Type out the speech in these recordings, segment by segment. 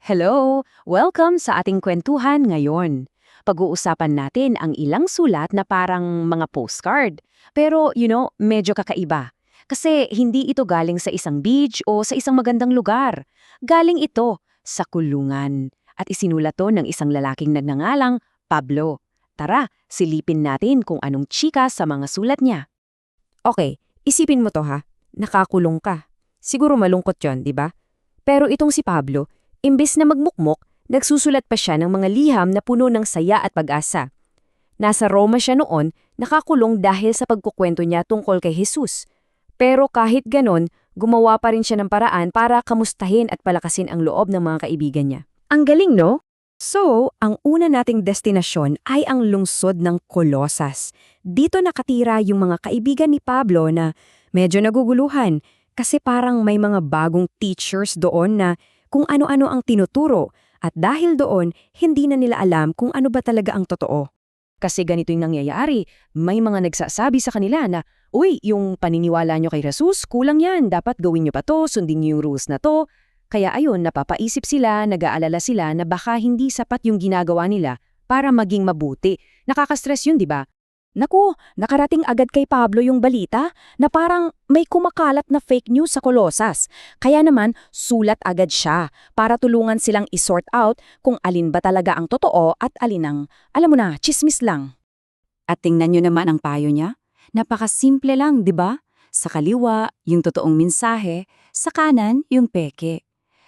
Hello! Welcome sa ating kwentuhan ngayon. Pag-uusapan natin ang ilang sulat na parang mga postcard. Pero, medyo kakaiba. Kasi hindi ito galing sa isang beach o sa isang magandang lugar. Galing ito sa kulungan. At isinulat to ng isang lalaking nagngangalang Pablo. Tara, silipin natin kung anong chika sa mga sulat niya. Okay, isipin mo to ha. Nakakulong ka. Siguro malungkot yon, di ba? Pero itong si Pablo, imbes na magmukmok, nagsusulat pa siya ng mga liham na puno ng saya at pag-asa. Nasa Roma siya noon, nakakulong dahil sa pagkukwento niya tungkol kay Jesus. Pero kahit ganon, gumawa pa rin siya ng paraan para kamustahin at palakasin ang loob ng mga kaibigan niya. Ang galing, no? So, ang una nating destinasyon ay ang lungsod ng Colosas. Dito nakatira yung mga kaibigan ni Pablo na medyo naguguluhan kasi parang may mga bagong teachers doon na kung ano-ano ang tinuturo at dahil doon, hindi na nila alam kung ano ba talaga ang totoo. Kasi ganito yung nangyayari, may mga nagsasabi sa kanila na, "Uy, yung paniniwala nyo kay Jesus, kulang yan, dapat gawin nyo pa to, sundin nyo yung rules na to." Kaya ayun, napapaisip sila, nag-aalala sila na baka hindi sapat yung ginagawa nila para maging mabuti. Nakaka-stress yun, di ba? Naku, nakarating agad kay Pablo yung balita na parang may kumakalat na fake news sa Colosas. Kaya naman, sulat agad siya para tulungan silang isort out kung alin ba talaga ang totoo at alin ang, alam mo na, chismis lang. At tingnan nyo naman ang payo niya. Napakasimple lang, di ba? Sa kaliwa, yung totoong mensahe, sa kanan, yung peke.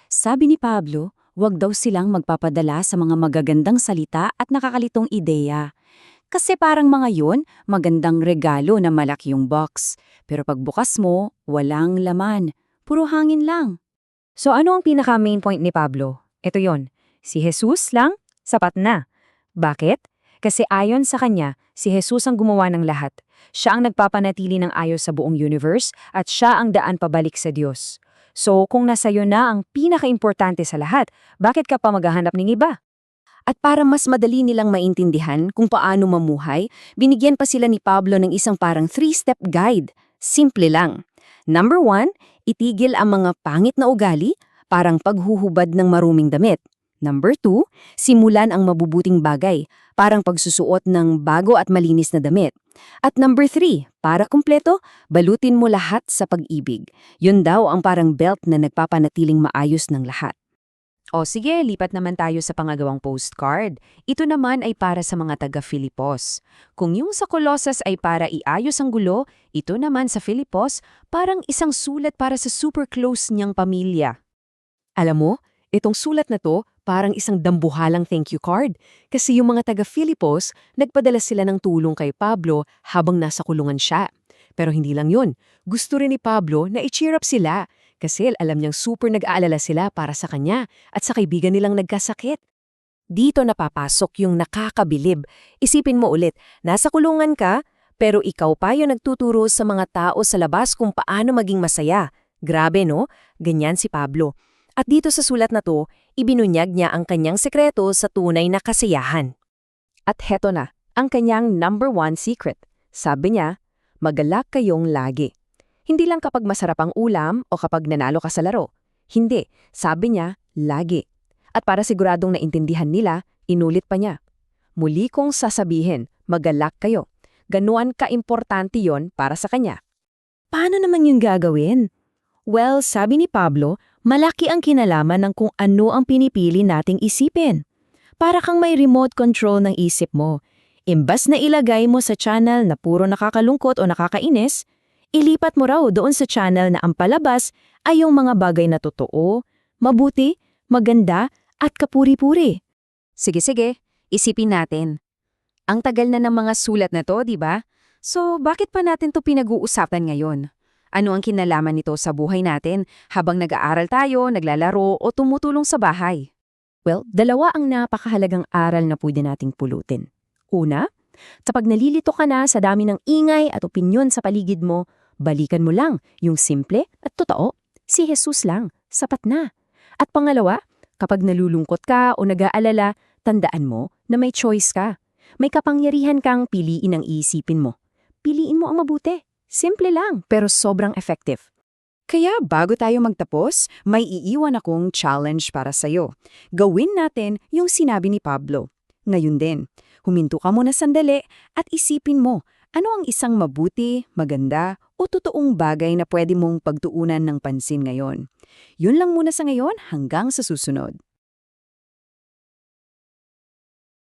Sabi ni Pablo, wag daw silang magpapadala sa mga magagandang salita at nakakalitong ideya. Kasi parang mga yun, magandang regalo na malaki yung box. Pero pagbukas mo, walang laman. Puro hangin lang. So ano ang pinaka-main point ni Pablo? Ito yon. Si Jesus lang, sapat na. Bakit? Kasi ayon sa kanya, si Jesus ang gumawa ng lahat. Siya ang nagpapanatili ng ayos sa buong universe at siya ang daan pabalik sa Diyos. So kung nasa iyo na ang pinaka-importante sa lahat, bakit ka pa maghahanap ng iba? At para mas madali nilang maintindihan kung paano mamuhay, binigyan pa sila ni Pablo ng isang parang 3-step guide. Simple lang. Number 1, itigil ang mga pangit na ugali, parang paghuhubad ng maruming damit. Number 2, simulan ang mabubuting bagay, parang pagsusuot ng bago at malinis na damit. At number 3, para kumpleto, balutin mo lahat sa pag-ibig. Yun daw ang parang belt na nagpapanatiling maayos ng lahat. O sige, lipat naman tayo sa pangagawang postcard. Ito naman ay para sa mga taga-Filipos. Kung yung sa Colosas ay para iayos ang gulo, ito naman sa Filipos parang isang sulat para sa super close niyang pamilya. Alam mo, itong sulat na to parang isang dambuhalang thank you card kasi yung mga taga-Filipos nagpadala sila ng tulong kay Pablo habang nasa kulungan siya. Pero hindi lang yun. Gusto rin ni Pablo na i-cheer up sila kasi alam niyang super nag-aalala sila para sa kanya at sa kaibigan nilang nagkasakit. Dito napapasok yung nakakabilib. Isipin mo ulit, nasa kulungan ka, pero ikaw pa yung nagtuturo sa mga tao sa labas kung paano maging masaya. Grabe no? Ganyan si Pablo. At dito sa sulat na to, ibinunyag niya ang kanyang sekreto sa tunay na kasiyahan. At heto na, ang kanyang number 1 secret. Sabi niya, magalak kayong lagi. Hindi lang kapag masarap ang ulam o kapag nanalo ka sa laro. Hindi, sabi niya, lagi. At para siguradong naintindihan nila, inulit pa niya. Muli kong sasabihin, magalak kayo. Ganuan ka-importante yon para sa kanya. Paano naman yung gagawin? Well, sabi ni Pablo, malaki ang kinalaman ng kung ano ang pinipili nating isipin. Para kang may remote control ng isip mo. Imbas na ilagay mo sa channel na puro nakakalungkot o nakakainis, ilipat mo raw doon sa channel na ang palabas ay yung mga bagay na totoo, mabuti, maganda, at kapuri-puri. Sige, isipin natin. Ang tagal na ng mga sulat na to, di ba? So, bakit pa natin to pinag-uusapan ngayon? Ano ang kinalaman nito sa buhay natin habang nag-aaral tayo, naglalaro o tumutulong sa bahay? Well, dalawa ang napakahalagang aral na pwede nating pulutin. Una, kapag nalilito ka na sa dami ng ingay at opinyon sa paligid mo, balikan mo lang yung simple at totoo. Si Jesus lang, sapat na. At pangalawa, kapag nalulungkot ka o nag-aalala, tandaan mo na may choice ka. May kapangyarihan kang piliin ang iisipin mo. Piliin mo ang mabuti. Simple lang, pero sobrang effective. Kaya bago tayo magtapos, may iiwan akong challenge para sa'yo. Gawin natin yung sinabi ni Pablo. Ngayon din, huminto ka muna sandali at isipin mo, ano ang isang mabuti, maganda o totoong bagay na pwede mong pagtuunan ng pansin ngayon. Yun lang muna sa ngayon hanggang sa susunod.